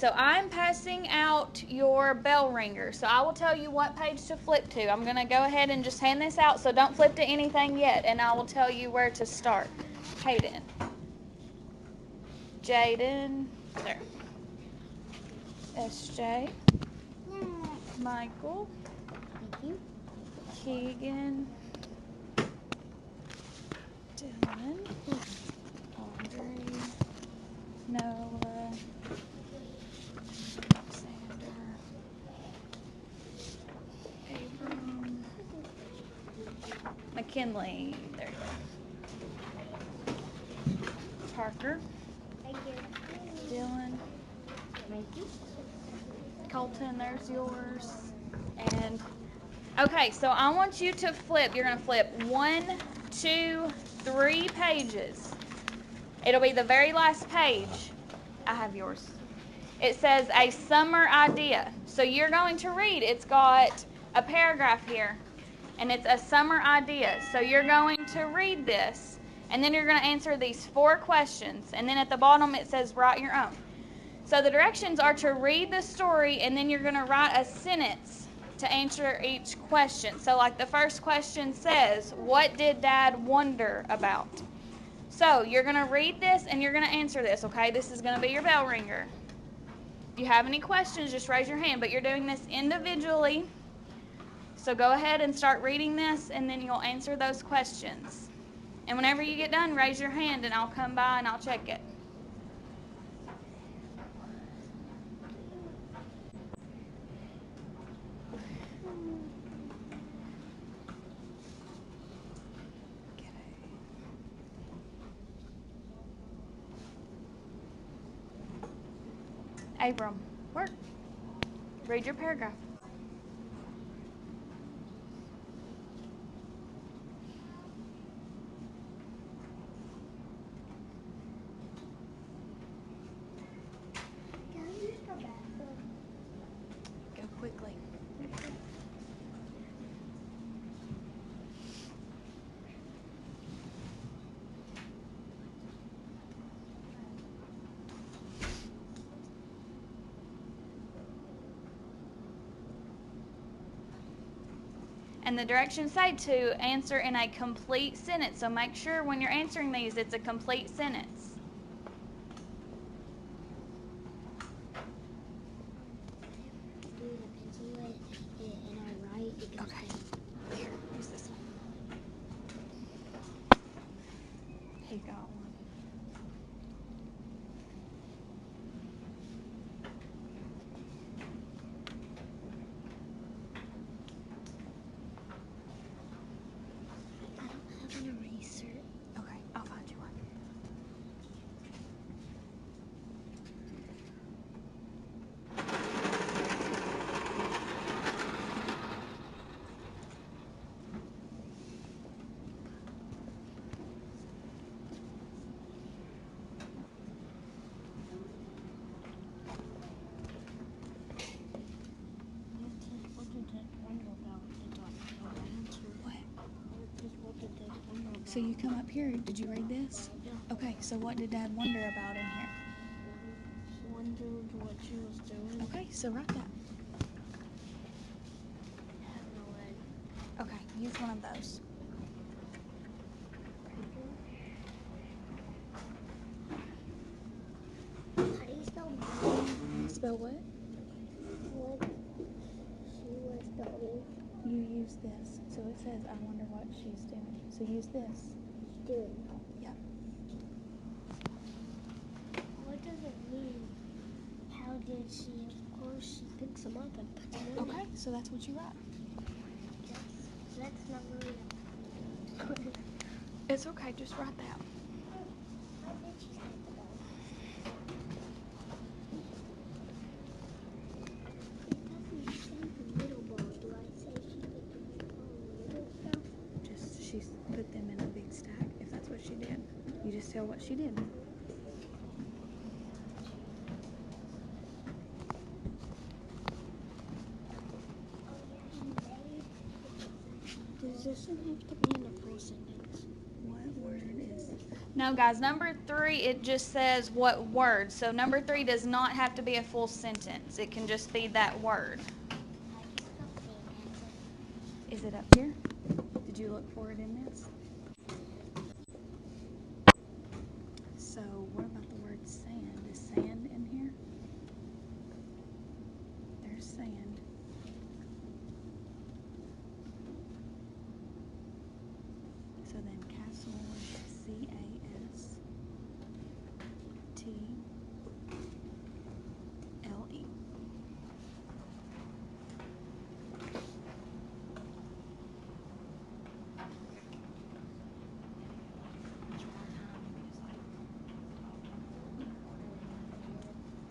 so I'm passing out your bell ringer. So I will tell you what page to flip to. I'm going to go ahead and just hand this out, so don't flip to anything yet, and I will tell you where to start. Hayden. Jaden. There. SJ. Michael. Keegan. Dylan. Audrey. Noah. Alexander. Abram. McKinley. There you go. Parker. Thank you. Dylan. Thank you. Colton, there's yours. And okay, so I want you to flip. You're going to flip 1, 2, 3 pages. It'll be the very last page. I have yours. It says a summer idea. So you're going to read. It's got a paragraph here, and it's a summer idea. So you're going to read this, and then you're going to answer these 4 questions. And then at the bottom it says write your own. So the directions are to read the story, and then you're going to write a sentence to answer each question. So like the first question says, what did Dad wonder about? So you're going to read this and you're going to answer this, okay? This is going to be your bell ringer. If you have any questions, just raise your hand, but you're doing this individually. So go ahead and start reading this, and then you'll answer those questions. And whenever you get done, raise your hand and I'll come by and I'll check it. Abram, work. Read your paragraph. Can I use the bathroom? Go quickly. And the directions say to answer in a complete sentence. So make sure when you're answering these, it's a complete sentence. Do the pencil way, and I write. Okay. Here, use this one. He got one. I don't have an eraser. Okay, I'll find you one. So you come up here. Did you read this? Yeah. Okay, so what did Dad wonder about in here? Wondered what she was doing. Okay, so write that. Had no leg. Okay, use one of those. How do you spell mom? Spell what? What she was doing. You use this. So it says, I wonder what she's doing. So use this. Doing. Yep. What does it mean? How did she? Of course, she picks them up and puts them in. Okay, so that's what you write. That's not really. It's okay, just write that. Why did she say that? It doesn't say the middle ball. Do I say she put the middle ball? Just she put them in a big stack, if that's what she did. You just tell what she did. Does this one have to be in a full sentence? What word is No, guys, number 3, it just says what word. So number 3 does not have to be a full sentence. It can just be that word. Is it up here? Did you look for it in this? So what about the word sand? Is sand in here? There's sand. So then castle is CASTLE.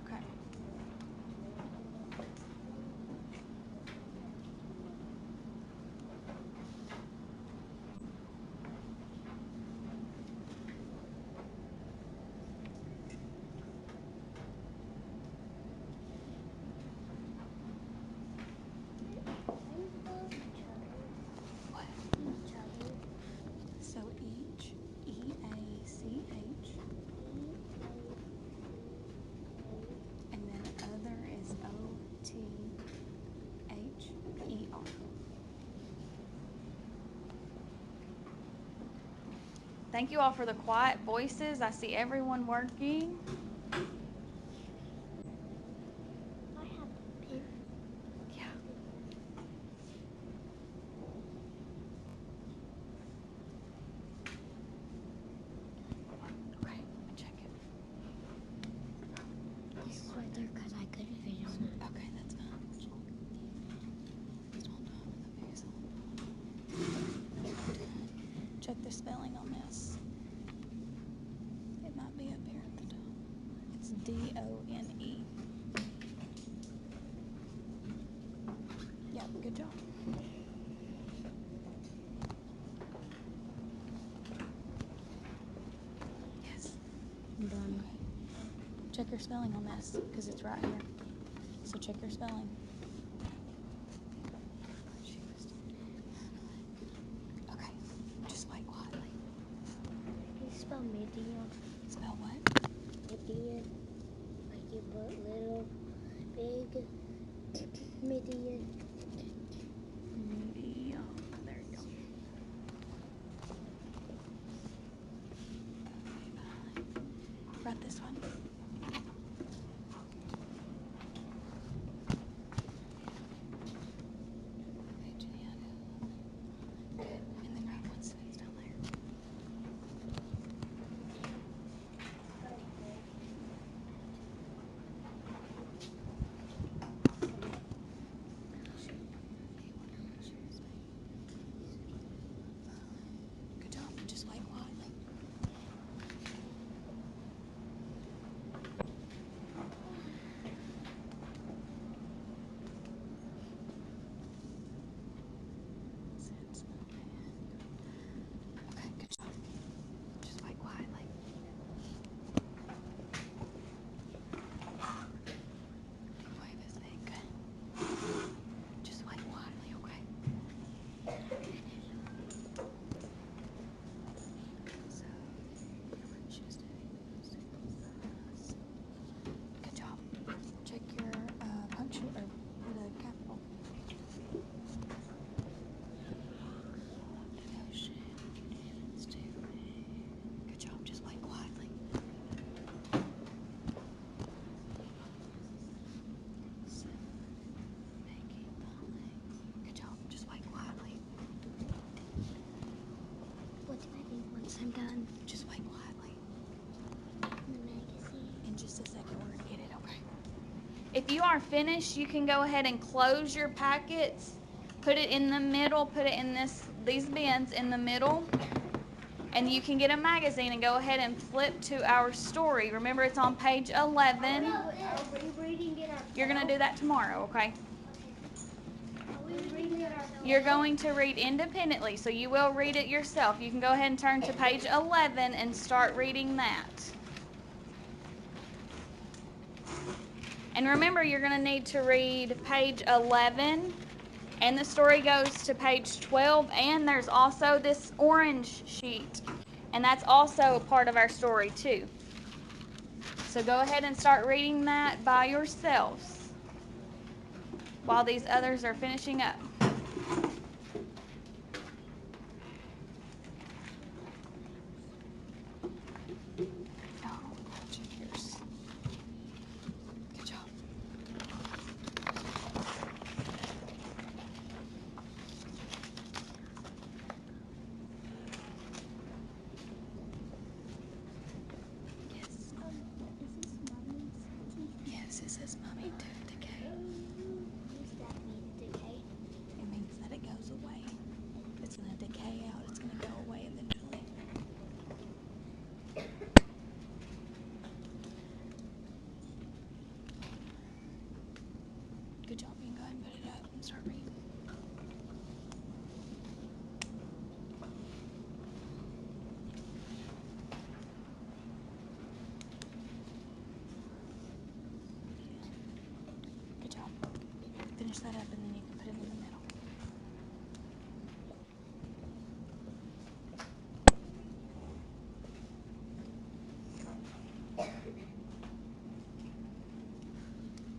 Okay. What? So each, EACH, and then other is OTHER. Thank you all for the quiet voices. I see everyone working. I have a pen. Yeah. Okay, let me check it. This is right there because I couldn't fit it on it. Okay, that's fine. Check the spelling on this. It might be up here at the top. It's DONE. Yeah, good job. Yes. I'm done. Check your spelling on this because it's right here. So check your spelling. Okay, just wait quietly. Can you spell medium? Spell what? Medium. Like you put little, big, medium. Medium. There you go. Right this one. And then right one sentence down there. Good job. Just wait quietly. Okay, good job. Just wait quietly. Wave his thing. Good. Just wait quietly, okay? So, good job. Check your punctual or the capital. Good job. Just wait quietly. Good job. Just wait quietly. What do I do once I'm done? Just wait quietly. The magazine. In just a second, we're gonna get it, okay? If you are finished, you can go ahead and close your packets. Put it in the middle. Put it in these bins in the middle. And you can get a magazine and go ahead and flip to our story. Remember, it's on page 11. Are we reading it ourselves? You're gonna do that tomorrow, okay? Are we reading it ourselves? You're going to read independently, so you will read it yourself. You can go ahead and turn to page 11 and start reading that. And remember, you're going to need to read page 11, and the story goes to page 12, and there's also this orange sheet And that's also a part of our story too. So go ahead and start reading that by yourselves while these others are finishing up. Good job. Yes, it says Mommy Tooth Decay. What does that mean, decay? It means that it goes away. It's going to decay out. It's going to go away eventually. Good job. You can go ahead and put it up and start reading. Good job. Finish that up and then you can put it in the middle.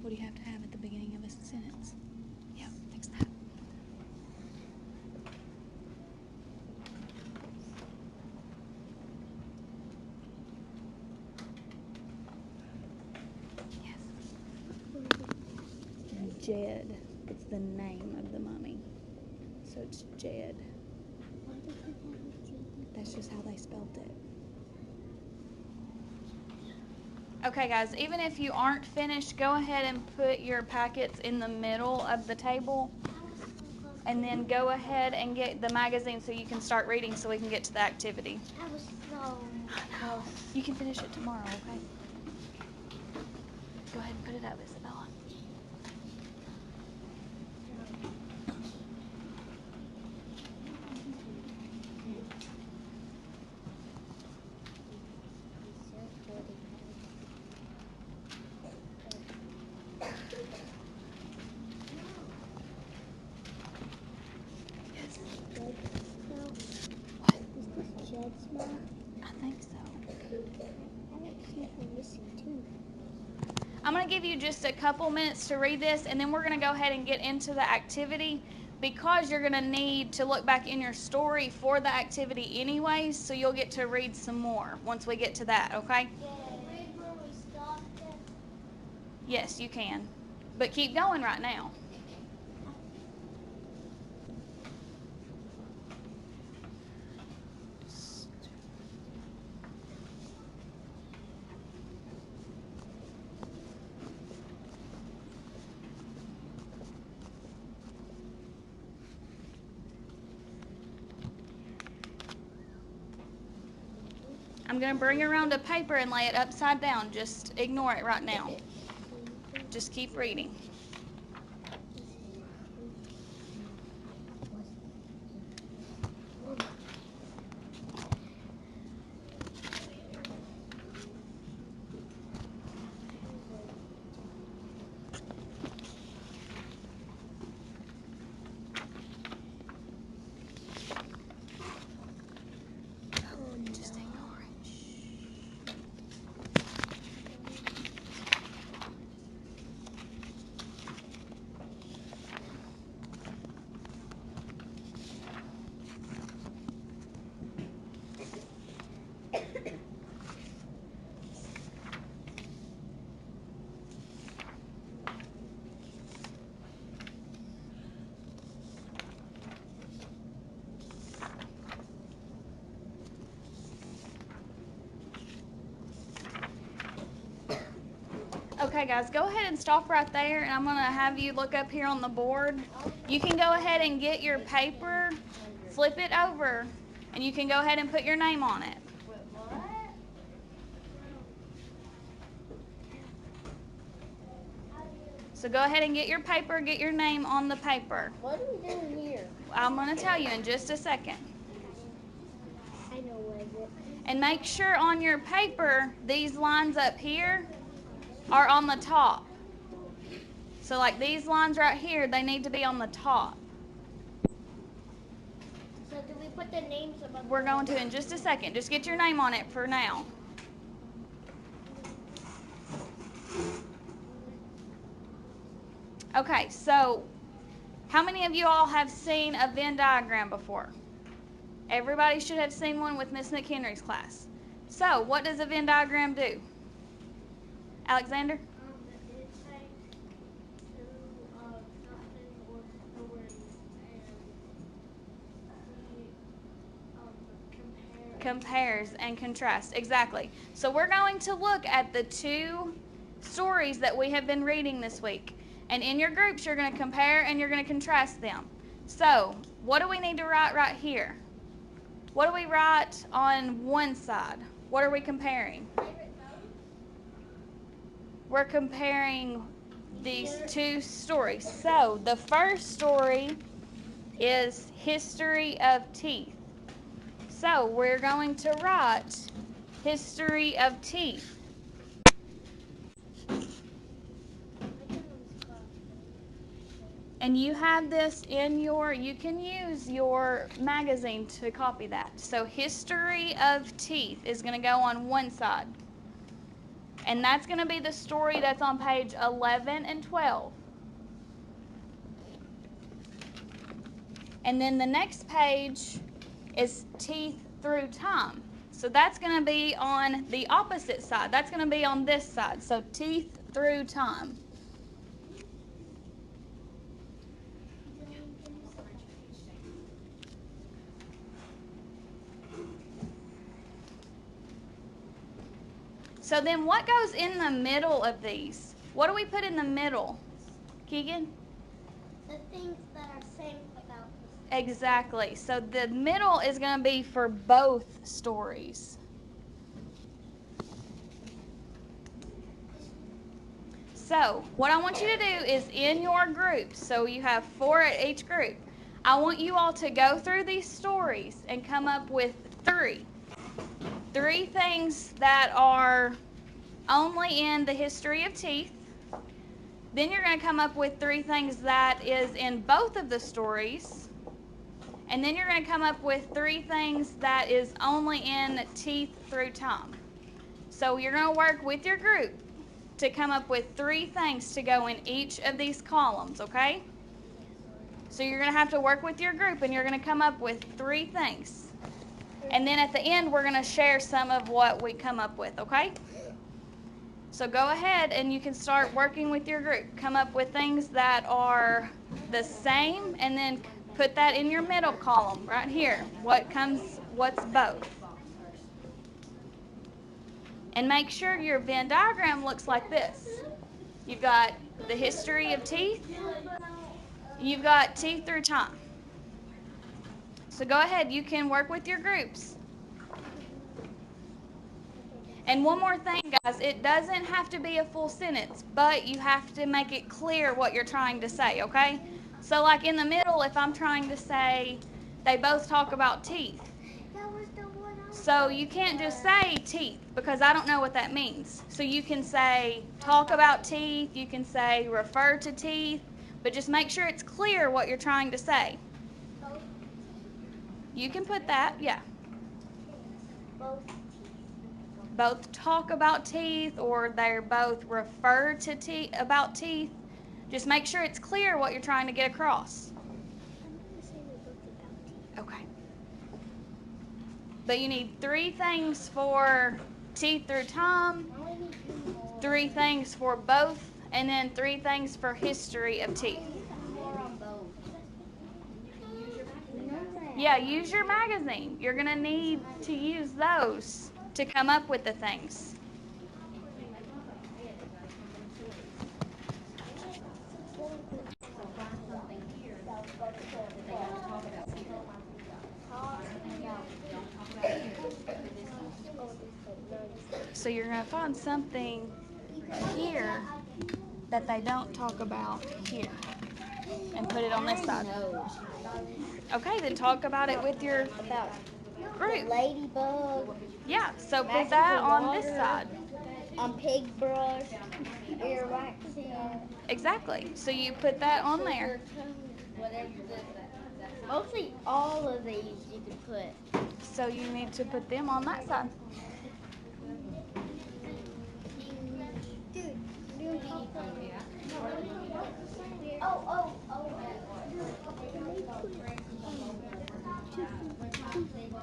What do you have to have at the beginning of a sentence? Yeah, fix that. Yes. Jed. It's the name of the mummy. So it's Jed. Why did he have a J? That's just how they spelled it. Okay, guys, even if you aren't finished, go ahead and put your packets in the middle of the table. And then go ahead and get the magazine so you can start reading so we can get to the activity. That was so close. You can finish it tomorrow, okay? Go ahead and put it up, Isabella. Yes. Jed smell? What? Is this Jed smell? I think so. I don't see her missing too. I'm going to give you just a couple minutes to read this, and then we're going to go ahead and get into the activity because you're going to need to look back in your story for the activity anyways, so you'll get to read some more once we get to that, okay? Read where we stopped at. Yes, you can. But keep going right now. I'm going to bring around a paper and lay it upside down. Just ignore it right now. Just keep reading. Just ignore it. Okay, guys, go ahead and stop right there, and I'm going to have you look up here on the board. You can go ahead and get your paper, flip it over, and you can go ahead and put your name on it. So go ahead and get your paper, get your name on the paper. What are we doing here? I'm going to tell you in just a second. I know what is it. And make sure on your paper, these lines up here are on the top. So like these lines right here, they need to be on the top. So do we put the names above. We're going to in just a second. Just get your name on it for now. Okay, so how many of you all have seen a Venn diagram before? Everybody should have seen one with Miss McHenry's class. So, what does a Venn diagram do? Alexander? It takes two something or stories and Compares and contrasts, exactly. So we're going to look at the two stories that we have been reading this week. And in your groups, you're going to compare and you're going to contrast them. So, what do we need to write right here? What do we write on one side? What are we comparing? We're comparing these two stories. So, the first story is History of Teeth. So, we're going to write History of Teeth. And you have this in you can use your magazine to copy that. So History of Teeth is going to go on one side. And that's going to be the story that's on page 11 and 12. And then the next page is Teeth Through Time. So that's going to be on the opposite side. That's going to be on this side. So Teeth Through Time. So then what goes in the middle of these? What do we put in the middle? Keegan? the things that are same about Exactly. So the middle is going to be for both stories. So what I want you to do is in your groups, so you have 4 at each group, I want you all to go through these stories and come up with 3. 3 things that are only in the history of teeth. Then you're going to come up with 3 things that is in both of the stories. And then you're going to come up with 3 things that is only in Teeth Through Time. So you're going to work with your group to come up with 3 things to go in each of these columns, okay? So you're going to have to work with your group and you're going to come up with 3 things. And then at the end, we're going to share some of what we come up with, okay? So go ahead and you can start working with your group. Come up with things that are the same and then put that in your middle column right here. What's both? And make sure your Venn diagram looks like this. You've got the history of teeth. You've got Teeth Through Time. So go ahead, you can work with your groups. And one more thing, guys, it doesn't have to be a full sentence, but you have to make it clear what you're trying to say, okay? So like in the middle, if I'm trying to say they both talk about teeth. So you can't just say teeth because I don't know what that means. So you can say talk about teeth, you can say refer to teeth, but just make sure it's clear what you're trying to say. You can put that, yeah. Both talk about teeth or they're both refer to teeth about teeth. Just make sure it's clear what you're trying to get across. Okay. But you need 3 things for Teeth Through Time, 3 things for both, and then 3 things for history of teeth. Yeah, use your magazine. You're going to need to use those to come up with the things. So you're going to find something here that they don't talk about here and put it on this side. Okay, then talk about it with your group. Ladybug. Yeah, so put that on this side. Pig brush. Ear waxing. Exactly. So you put that on there. Mostly all of these you can put. So you need to put them on that side. Dude, oh.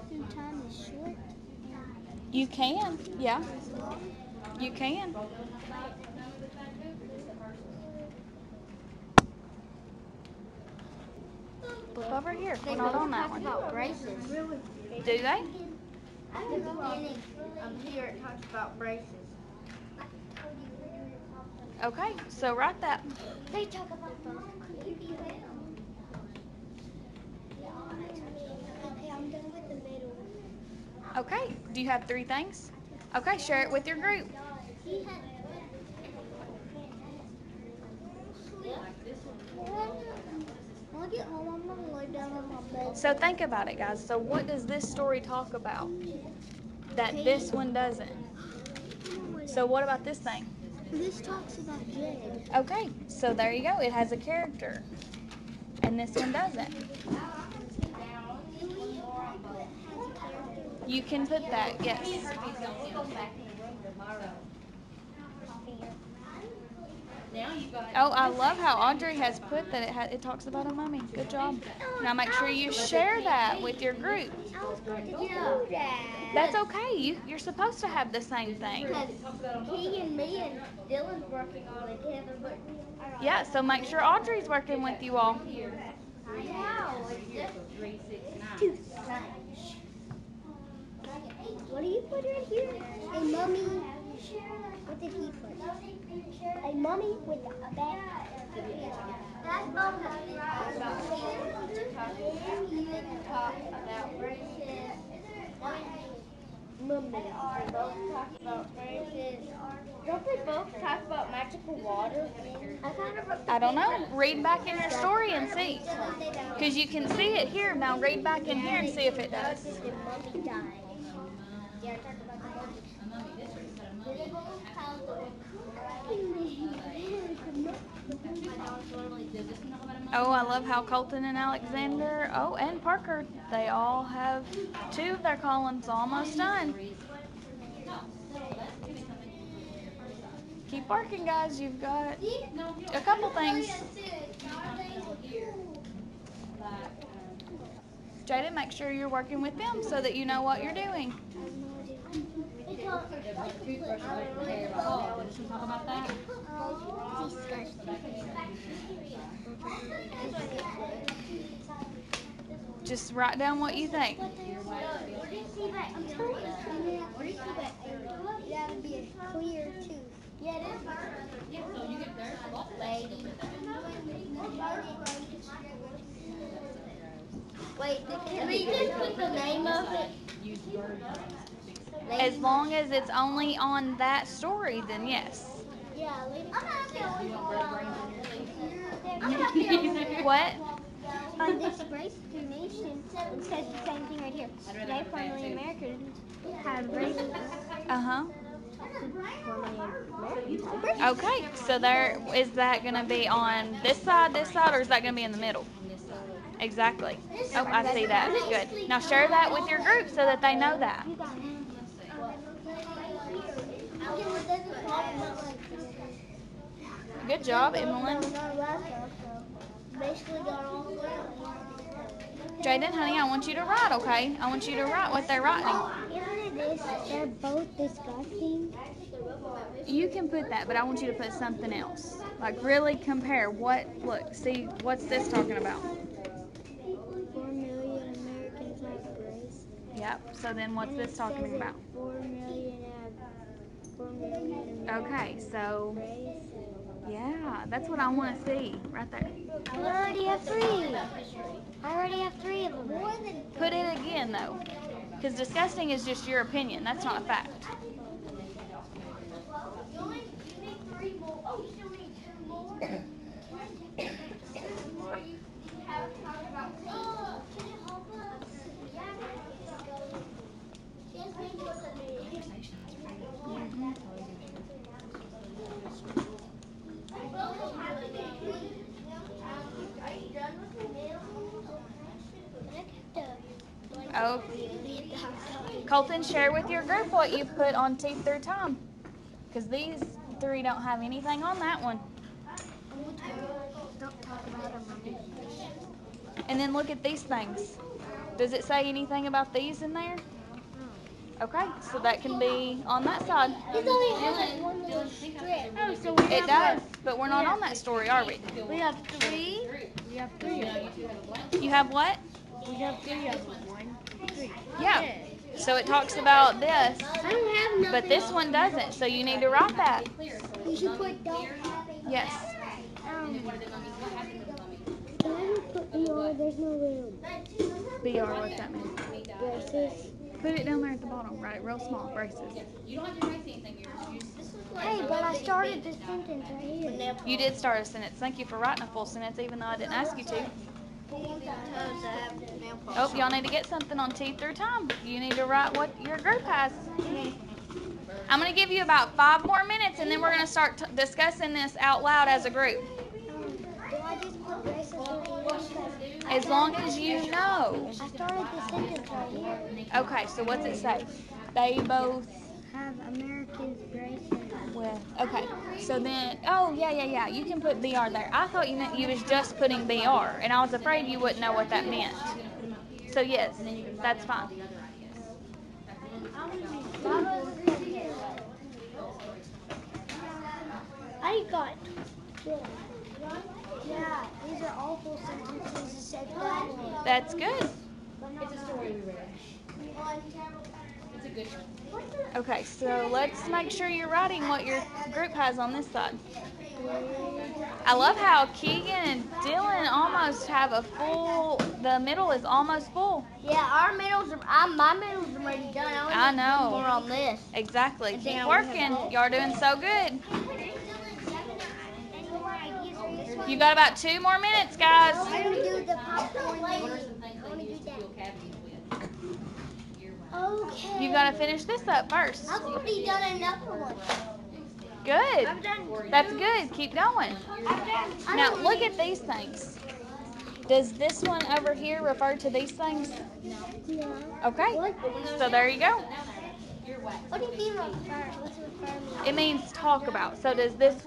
Two time is short. You can, yeah. You can. Look over here. We're not on that one. About braces. Do they? At the beginning here it talks about braces. Okay, so write that. They talk about both. Okay, I'm done with the middle. Okay, do you have 3 things? Okay, share it with your group. When I get home, I'm gonna lay down on my bed. So think about it, guys. So what does this story talk about that this one doesn't? So what about this thing? This talks about Jed. Okay, so there you go. It has a character. And this one doesn't. You can put that, yes. Oh, I love how Audrey has put that it talks about a mummy. Good job. Now make sure you share that with your group. I was going to do that. That's okay. You're supposed to have the same thing. Because he and me and Dylan's working all together, but Yeah, so make sure Audrey's working with you all. wow, it's just too much. What do you put right here? A mummy. What did he put? A mummy with a bat. That's mummy. Mummy. They both talk about braces. Don't they both talk about magical water? I don't know. Read back in your story and see. Because you can see it here. Now read back in here and see if it does. The mummy died. Yeah, talk about the mummy. They both have Oh, I love how Colton and Alexander, oh, and Parker, they all have 2 of their columns almost done. Keep working, guys. You've got a couple things. Jaden, make sure you're working with them so that you know what you're doing. Just write down what you think. That would be a clear tooth. Yeah, it is. Lady. Wait, can we just put the name of it? As long as it's only on that story, then yes. Yeah, lady. What? On this brace donation, it says the same thing right here. Today, formerly Americans have braces. Uh-huh. Formerly Americans. Okay, so there, is that going to be on this side, or is that going to be in the middle? Exactly. Oh, I see that. Good. Now share that with your group so that they know that. Good job, Emily. Jaden, honey, I want you to write, okay? I want you to write what they're writing. They're both disgusting. You can put that, but I want you to put something else. Like really compare look, see, what's this talking about? 4 million Americans have braces. Yep, so then what's this talking about? 4 million Americans Okay, so, braces. yeah, that's what I want to see, right there. I already have 3. I already have 3 of them. Put it again, though, because disgusting is just your opinion. That's not a fact. Oh, Colton, share with your group what you put on teeth through time. Because these three don't have anything on that one. Don't talk about them. And then look at these things. Does it say anything about these in there? Okay, so that can be on that side. It only has one little strip. Oh, so we It does, but we're not on that story, are we? We have three. We have three. You have what? We have three of them. 1, 3. Yeah. So it talks about this, I don't have nothing. but this one doesn't, so you need to write that. You should put don't have it. Yes. Put BR, there's no room. BR, what's that mean? Braces. Put it down there at the bottom. Write it real small. Braces. Hey, but I started the sentence right here. You did start a sentence. Thank you for writing a full sentence, even though I didn't ask you to. Oh, y'all need to get something on teeth through time. You need to write what your group has. I'm going to give you about 5 more minutes, and then we're going to start discussing this out loud as a group. Do I just put braces right here? As long as you know. I started the sentence right here. Okay, so what's it say? They both Have Americans braces. with. Okay, so then, oh, yeah. You can put BR there. I thought you meant you was just putting BR, and I was afraid you wouldn't know what that meant. So, yes, that's fine. I got yeah, these are awful sentences except that one. That's good. It's a story we read. It's a good one. Okay, so let's make sure you're writing what your group has on this side. I love how Keegan and Dylan almost have a full, the middle is almost full. Yeah, our middles are, my middles are already done. I know. More on this. Exactly. And Keep then working. we have Y'all are doing so good. Any more ideas for this one? You got about 2 more minutes, guys. I want to do the popcorn. What are some things they use to fill cavities with? Okay. You got to finish this up first. I've already done another one. Good. I've done. That's good. Keep going. I Now, don't look at these things. Does this one over here refer to these things? Yeah. Okay. What? So there you go. What do you mean refer? What's refer mean? It means talk about. So does this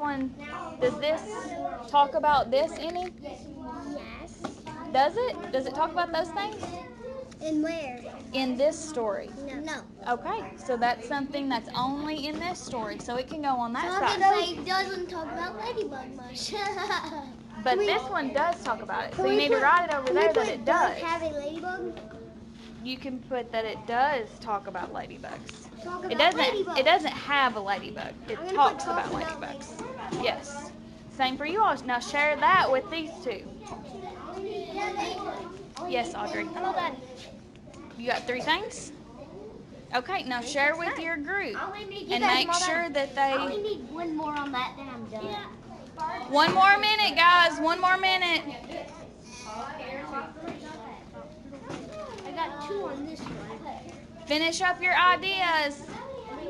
talk about this any? Yes. Does it? Does it talk about those things? And where? In this story. No. Okay, so that's something that's only in this story, so it can go on So that I'm side. gonna say it doesn't talk about ladybug much. But this one does talk about it, so Can you we need to put- write it over can we there that put it don't does. have a ladybug? You can put that it does talk about ladybugs. Talk It about doesn't. ladybug. It doesn't have a ladybug. It I'm gonna talks put about talk about ladybugs. Yes. Same for you all. Now share that with these two. Yes, Audrey. How about that? You got 3 things? Okay, now share with your group I only need and make sure that I only they. need one more on that, then I'm done. 1 more minute, guys. 1 more minute. I got 2 on this one. Finish up your ideas.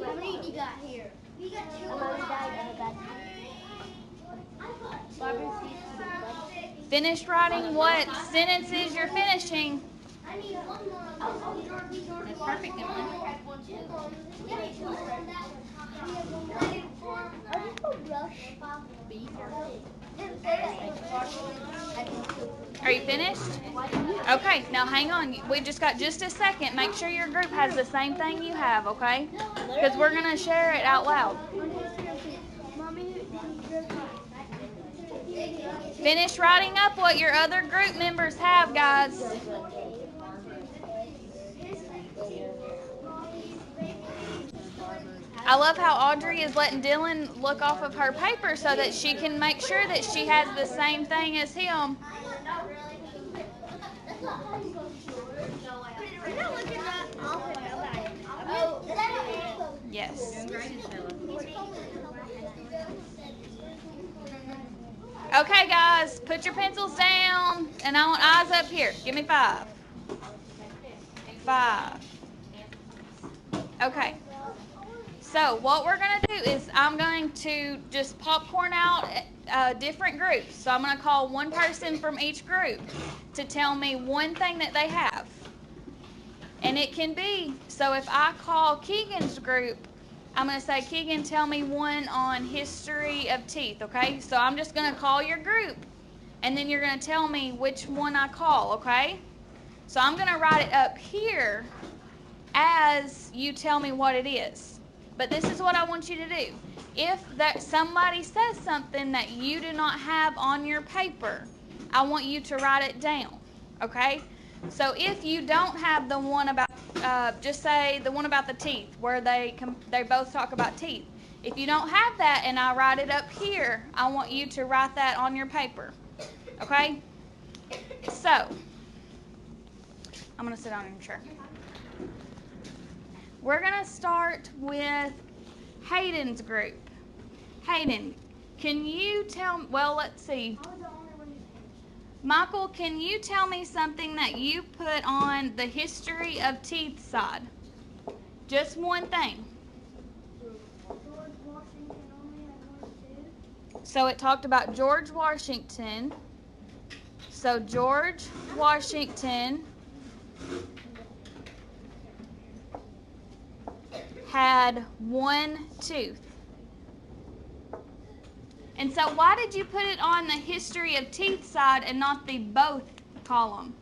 How many do you got here? We got 2 on that. Finish writing what sentences you're finishing. I need one more. That's perfect, Emily. Are you finished? Okay, now hang on. We just got just a second. Make sure your group has the same thing you have, okay? Because we're going to share it out loud. Finish writing up what your other group members have, guys. I love how Audrey is letting Dylan look off of her paper so that she can make sure that she has the same thing as him. Yes. Okay, guys, put your pencils down, and I want eyes up here. Give me 5. 5. Okay. So what we're going to do is I'm going to just popcorn out different groups. So I'm going to call one person from each group to tell me one thing that they have. And it can be, so if I call Keegan's group, I'm going to say, Keegan, tell me one on history of teeth, okay? So I'm just going to call your group, and then you're going to tell me which one I call, okay? So I'm going to write it up here as you tell me what it is. But this is what I want you to do. If somebody says something that you do not have on your paper, I want you to write it down, okay? So if you don't have the one about, just say the one about the teeth, where they both talk about teeth. If you don't have that and I write it up here, I want you to write that on your paper, okay? So, I'm going to sit down in your chair. We're going to start with Hayden's group. Hayden, can you tell, well, let's see. Michael, can you tell me something that you put on the history of teeth side? Just one thing. George Washington only had one tooth. So it talked about George Washington. So George Washington had one tooth. And so why did you put it on the history of teeth side and not the both column?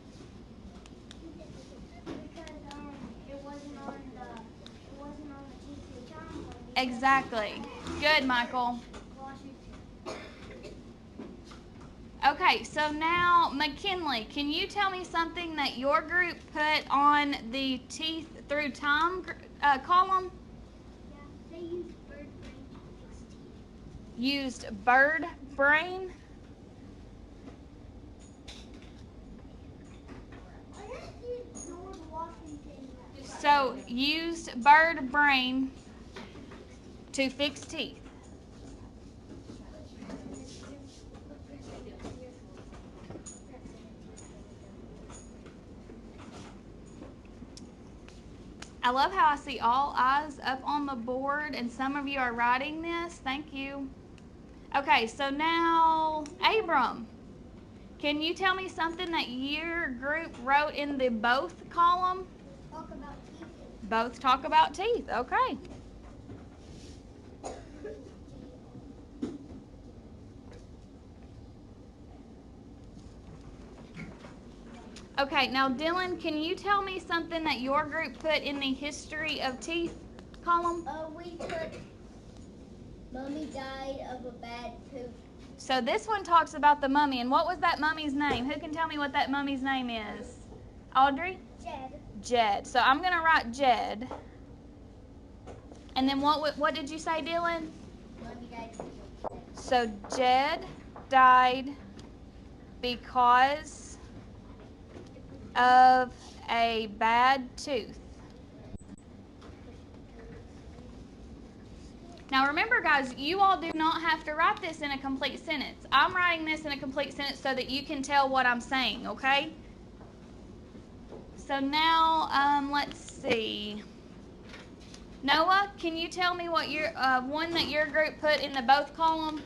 Because it wasn't on the teeth of the time. Exactly. Good, Michael. Washington. Okay, so now McKinley, can you tell me something that your group put on the teeth through time column? Yeah, they used bird brain to fix teeth. Used bird brain. I didn't see George Washington. So used bird brain to fix teeth. I love how I see all eyes up on the board and some of you are writing this. Thank you. Okay, so now Abram, can you tell me something that your group wrote in the both column? Talk about teeth. Both talk about teeth. Okay. Okay, now Dylan, can you tell me something that your group put in the history of teeth column? We put Mommy died of a bad tooth. So this one talks about the mummy, and what was that mummy's name? Who can tell me what that mummy's name is? Audrey? Jed. Jed. So I'm going to write Jed. And then what did you say, Dylan? Mommy died. So Jed died because of a bad tooth. Now remember, guys, you all do not have to write this in a complete sentence. I'm writing this in a complete sentence so that you can tell what I'm saying, okay? So now, let's see. Noah, can you tell me what your one that your group put in the both column?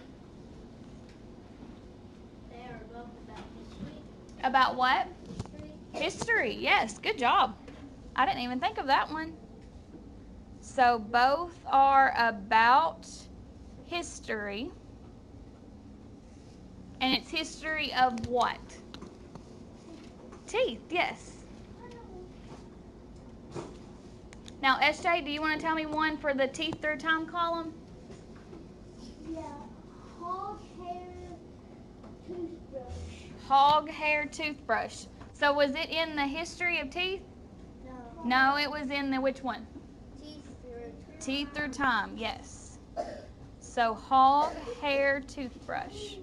They are both about history. About what? History. History, yes, good job. I didn't even think of that one. So both are about history. And it's history of what? Teeth, yes. Now, SJ, do you want to tell me one for the teeth through time column? Yeah. Hog hair toothbrush. Hog hair toothbrush. So was it in the history of teeth? No. No, it was in the which one? Teeth through. Teeth through time, yes. So hog hair toothbrush.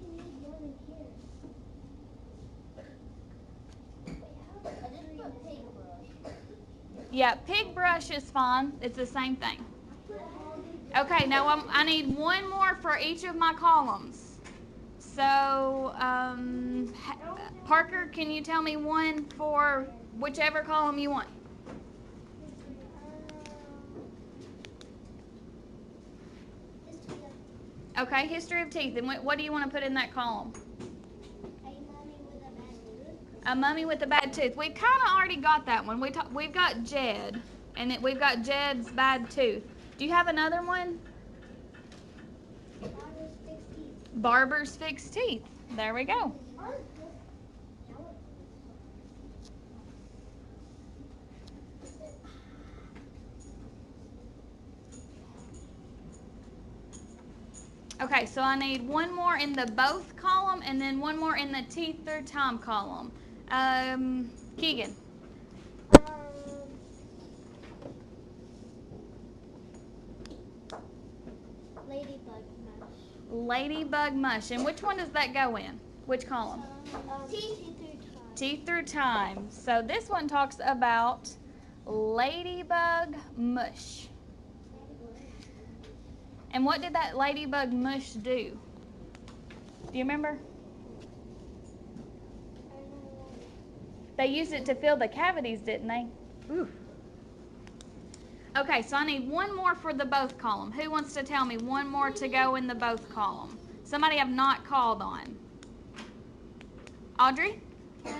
Yeah, pig brush is fine. It's the same thing. Okay, now I need one more for each of my columns. So, Parker, can you tell me one for whichever column you want? Okay, history of teeth. And what do you want to put in that column? A mommy with a bad tooth. A mummy with a bad tooth. We've kind of already got that one. We've got Jed, and we've got Jed's bad tooth. Do you have another one? Barber's fixed teeth. There we go. Okay, so I need one more in the both column and then one more in the teeth through time column. Keegan. Ladybug mush. Ladybug mush. And which one does that go in? Which column? Teeth through time. Teeth through time. So this one talks about ladybug mush. And what did that ladybug mush do? Do you remember? They used it to fill the cavities, didn't they? Ooh. Okay, so I need one more for the both column. Who wants to tell me one more to go in the both column? Somebody I've not called on. Audrey? A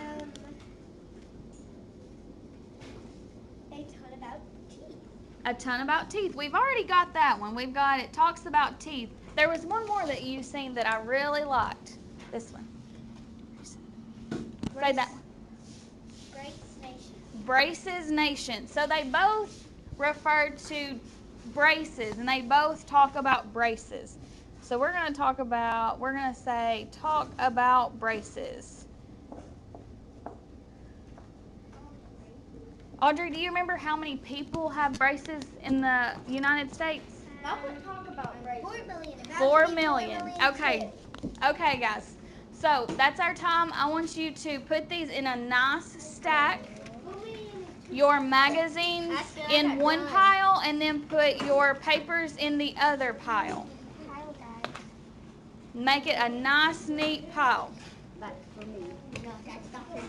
ton about teeth. A ton about teeth. We've already got that one. We've got, it talks about teeth. There was one more that you've seen that I really liked. This one. Say that one. Braces Nation. Braces Nation. So they both refer to braces, and they both talk about braces. So we're going to talk about braces. Audrey, do you remember how many people have braces in the United States? I would talk about braces. 4 million. 4 million. Okay. Okay, guys. So that's our time. I want you to put these in a nice stack. Your magazines in one pile, and then put your papers in the other pile. Make it a nice, neat pile. No, that's not for